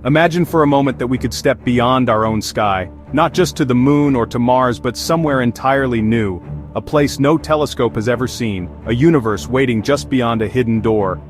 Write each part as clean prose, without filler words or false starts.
Imagine for a moment that we could step beyond our own sky, not just to the moon or to Mars but somewhere entirely new, a place no telescope has ever seen, a universe waiting just beyond a hidden door.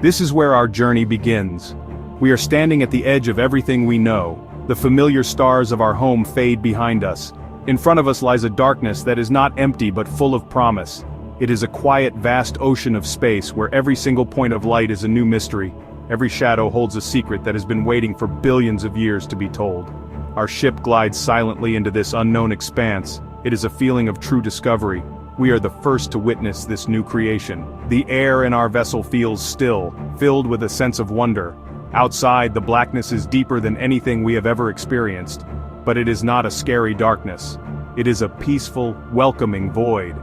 This is where our journey begins. We are standing at the edge of everything we know. The familiar stars of our home fade behind us. In front of us lies a darkness that is not empty but full of promise. It is a quiet, vast ocean of space where every single point of light is a new mystery. Every shadow holds a secret that has been waiting for billions of years to be told. Our ship glides silently into this unknown expanse. It is a feeling of true discovery. We are the first to witness this new creation. The air in our vessel feels still, filled with a sense of wonder. Outside, the blackness is deeper than anything we have ever experienced. But it is not a scary darkness. It is a peaceful, welcoming void.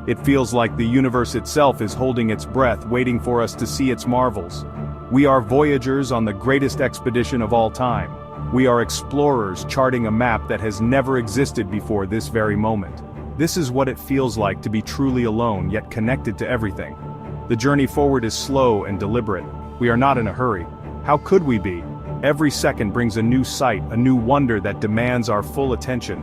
It feels like the universe itself is holding its breath, waiting for us to see its marvels. We are voyagers on the greatest expedition of all time. We are explorers charting a map that has never existed before this very moment. This is what it feels like to be truly alone yet connected to everything. The journey forward is slow and deliberate. We are not in a hurry. How could we be? Every second brings a new sight, a new wonder that demands our full attention.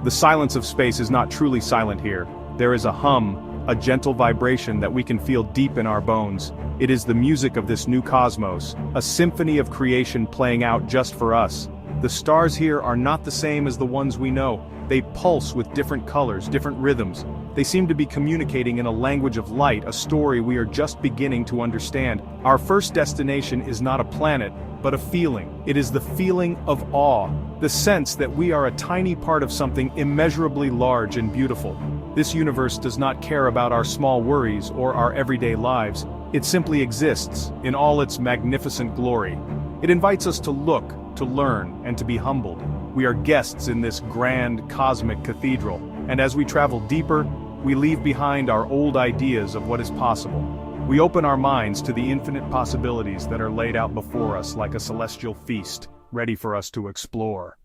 The silence of space is not truly silent here. There is a hum, a gentle vibration that we can feel deep in our bones. It is the music of this new cosmos, a symphony of creation playing out just for us. The stars here are not the same as the ones we know. They pulse with different colors, different rhythms. They seem to be communicating in a language of light, a story we are just beginning to understand. Our first destination is not a planet, but a feeling. It is the feeling of awe, the sense that we are a tiny part of something immeasurably large and beautiful. This universe does not care about our small worries or our everyday lives. It simply exists, in all its magnificent glory. It invites us to look, to learn, and to be humbled. We are guests in this grand, cosmic cathedral, and as we travel deeper, we leave behind our old ideas of what is possible. We open our minds to the infinite possibilities that are laid out before us like a celestial feast, ready for us to explore.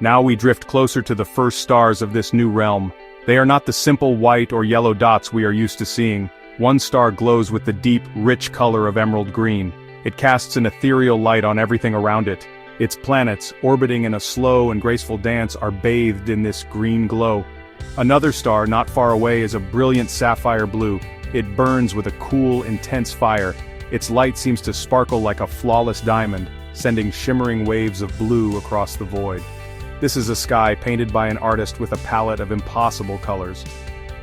Now we drift closer to the first stars of this new realm. They are not the simple white or yellow dots we are used to seeing. One star glows with the deep, rich color of emerald green. It casts an ethereal light on everything around it. Its planets, orbiting in a slow and graceful dance, are bathed in this green glow. Another star not far away is a brilliant sapphire blue. It burns with a cool, intense fire. Its light seems to sparkle like a flawless diamond, sending shimmering waves of blue across the void. This is a sky painted by an artist with a palette of impossible colors.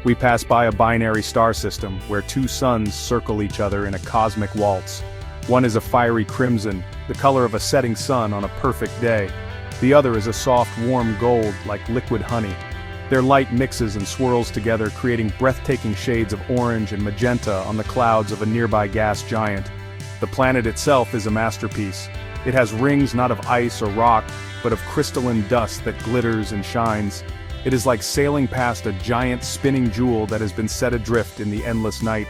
We pass by a binary star system, where two suns circle each other in a cosmic waltz. One is a fiery crimson, the color of a setting sun on a perfect day. The other is a soft, warm gold, like liquid honey. Their light mixes and swirls together, creating breathtaking shades of orange and magenta on the clouds of a nearby gas giant. The planet itself is a masterpiece. It has rings not of ice or rock, but of crystalline dust that glitters and shines. It is like sailing past a giant spinning jewel that has been set adrift in the endless night.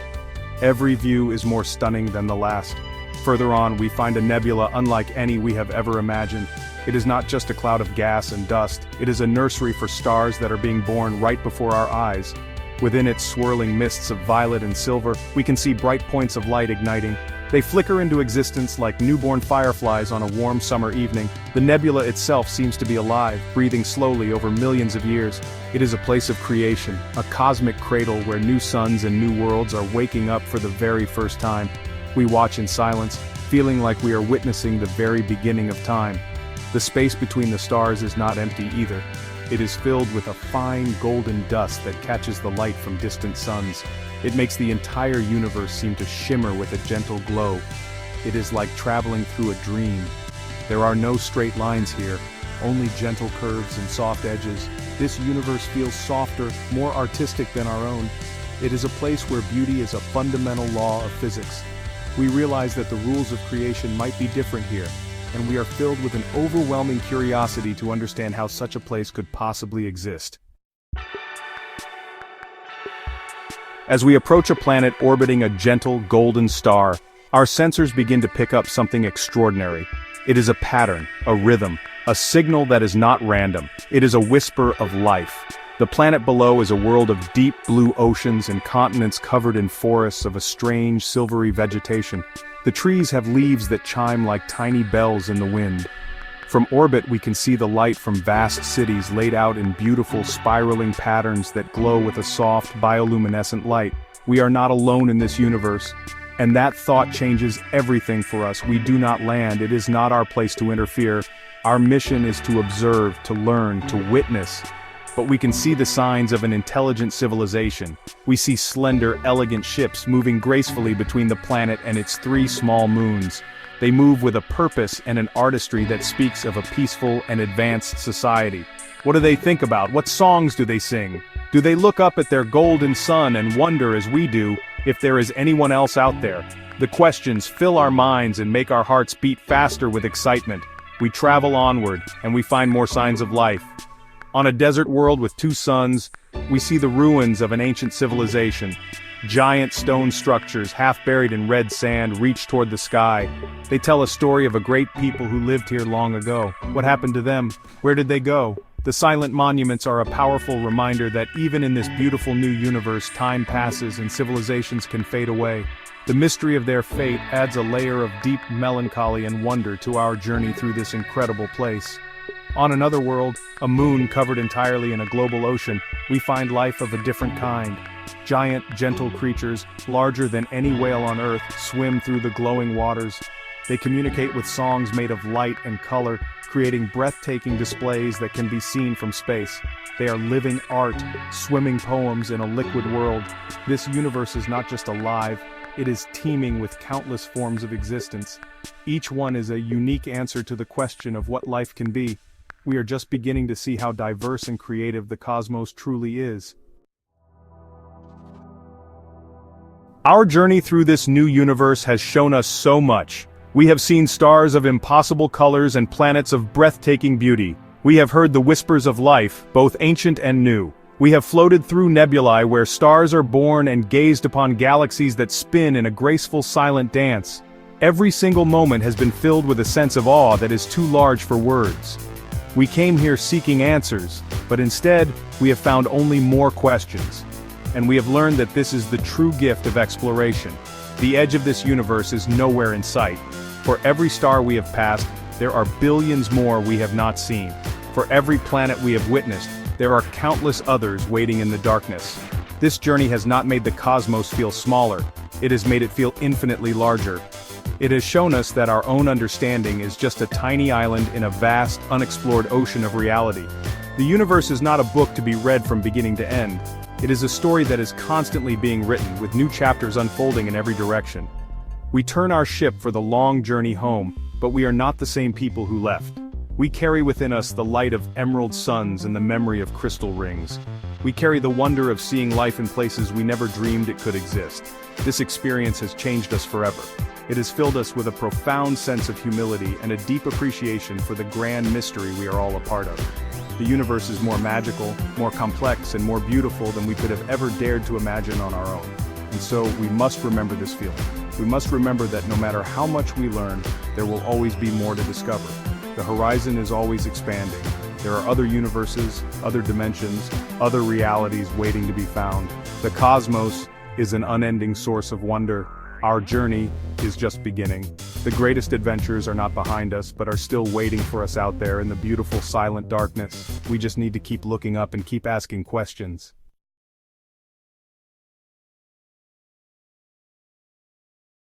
Every view is more stunning than the last. Further on, we find a nebula unlike any we have ever imagined. It is not just a cloud of gas and dust, it is a nursery for stars that are being born right before our eyes. Within its swirling mists of violet and silver, we can see bright points of light igniting. They flicker into existence like newborn fireflies on a warm summer evening. The nebula itself seems to be alive, breathing slowly over millions of years. It is a place of creation, a cosmic cradle where new suns and new worlds are waking up for the very first time. We watch in silence, feeling like we are witnessing the very beginning of time. The space between the stars is not empty either. It is filled with a fine golden dust that catches the light from distant suns. It makes the entire universe seem to shimmer with a gentle glow. It is like traveling through a dream. There are no straight lines here, only gentle curves and soft edges. This universe feels softer, more artistic than our own. It is a place where beauty is a fundamental law of physics. We realize that the rules of creation might be different here, and we are filled with an overwhelming curiosity to understand how such a place could possibly exist. As we approach a planet orbiting a gentle, golden star, our sensors begin to pick up something extraordinary. It is a pattern, a rhythm, a signal that is not random. It is a whisper of life. The planet below is a world of deep blue oceans and continents covered in forests of a strange silvery vegetation. The trees have leaves that chime like tiny bells in the wind. From orbit we can see the light from vast cities laid out in beautiful spiraling patterns that glow with a soft bioluminescent light. We are not alone in this universe. And that thought changes everything for us. We do not land. It is not our place to interfere. Our mission is to observe, to learn, to witness. But we can see the signs of an intelligent civilization. We see slender, elegant ships moving gracefully between the planet and its 3 small moons. They move with a purpose and an artistry that speaks of a peaceful and advanced society. What do they think about? What songs do they sing? Do they look up at their golden sun and wonder, as we do, if there is anyone else out there? The questions fill our minds and make our hearts beat faster with excitement. We travel onward, and we find more signs of life. On a desert world with 2 suns, we see the ruins of an ancient civilization. Giant stone structures, half buried in red sand, reach toward the sky. They tell a story of a great people who lived here long ago. What happened to them? Where did they go? The silent monuments are a powerful reminder that even in this beautiful new universe, time passes and civilizations can fade away. The mystery of their fate adds a layer of deep melancholy and wonder to our journey through this incredible place. On another world, a moon covered entirely in a global ocean, we find life of a different kind. Giant, gentle creatures, larger than any whale on Earth, swim through the glowing waters. They communicate with songs made of light and color, creating breathtaking displays that can be seen from space. They are living art, swimming poems in a liquid world. This universe is not just alive, it is teeming with countless forms of existence. Each one is a unique answer to the question of what life can be. We are just beginning to see how diverse and creative the cosmos truly is. Our journey through this new universe has shown us so much. We have seen stars of impossible colors and planets of breathtaking beauty. We have heard the whispers of life, both ancient and new. We have floated through nebulae where stars are born and gazed upon galaxies that spin in a graceful silent dance. Every single moment has been filled with a sense of awe that is too large for words. We came here seeking answers, but instead, we have found only more questions. And we have learned that this is the true gift of exploration. The edge of this universe is nowhere in sight. For every star we have passed, there are billions more we have not seen. For every planet we have witnessed, there are countless others waiting in the darkness. This journey has not made the cosmos feel smaller, it has made it feel infinitely larger. It has shown us that our own understanding is just a tiny island in a vast, unexplored ocean of reality. The universe is not a book to be read from beginning to end. It is a story that is constantly being written, with new chapters unfolding in every direction. We turn our ship for the long journey home, but we are not the same people who left. We carry within us the light of emerald suns and the memory of crystal rings. We carry the wonder of seeing life in places we never dreamed it could exist. This experience has changed us forever. It has filled us with a profound sense of humility and a deep appreciation for the grand mystery we are all a part of. The universe is more magical, more complex, and more beautiful than we could have ever dared to imagine on our own. And so we must remember this feeling. We must remember that no matter how much we learn, there will always be more to discover. The horizon is always expanding. There are other universes, other dimensions, other realities waiting to be found. The cosmos is an unending source of wonder. Our journey is just beginning. The greatest adventures are not behind us, but are still waiting for us out there in the beautiful silent darkness. We just need to keep looking up and keep asking questions.